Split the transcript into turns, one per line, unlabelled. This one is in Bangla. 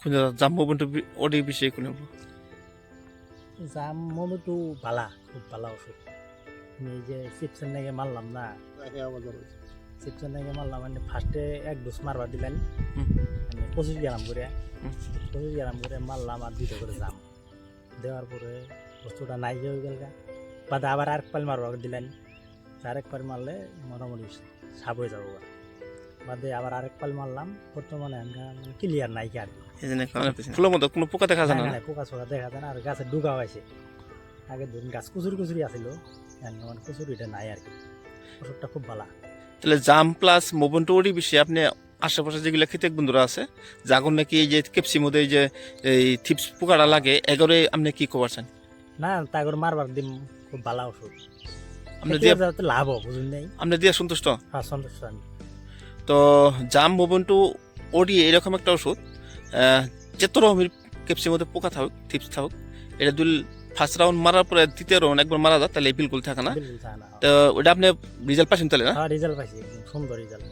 কোন জাম্বো বন্ধু ওডি বিষয়ে কোন
জাম মোমোটো বালা খুব বালা ওষুধ আমি এই যে চিপসের নাকি মারলাম না চিপসের নাকি মারলাম মানে ফার্স্টে 1 ডোজ মারবার দিলেন মানে 25 গ্রাম করে মারলাম আর 2টা করে জাম দেওয়ার পরে বস্তুটা নাই হয়ে গেল বাদে আবার আরেক পাল মারবার দিলেন আরেক পাল মারলে মোটামুটি সাপ হয়ে যাবো বাদে আবার আরেক পাল মারলাম বর্তমানে আমরা মানে ক্লিয়ার নাই কি আর কি
ফুলের মধ্যে কোনো পোকা দেখা যায় না
পোকা ছোকা দেখা যায় না আর গাছে ডুগা হয়েছে আগে ধরুন গাছ কুচুরি আসিল মানে কুচুরিটা নাই আর কি ওষুধটা খুব ভালো।
তাহলে জাম প্লাস মোবন্টু ওডি বিষয়ে আপনি আশেপাশে যেগুলো খেতে বন্ধুরা আছে যাগুন নাকি এই যে কেপসি মধ্যে এই যে এই থিপস পোকাটা লাগে এগরে আপনি কি করছেন
না তাগর মারবার দিম খুব ভালো ওষুধ
আপনি দিয়ে
লাভ বুঝুন নাই
আপনি দিয়ে সন্তুষ্ট?
হ্যাঁ সন্তুষ্ট আমি।
তো জাম মোবন্টু ওডি এরকম একটা ওষুধ যত রকমের কেপসির মধ্যে পোকা থাকুক থিপস থাকুক এটা দুল ফার্স্ট রাউন্ড মারার পরে দ্বিতীয় রাউন্ড একবার মারা যায় তাহলে বিলকুল থাকে না। তো ওটা আপনি রেজাল্ট পাচ্ছেন তাহলে না?
হ্যাঁ রেজাল্ট পাইছি সুন্দর রেজাল্ট।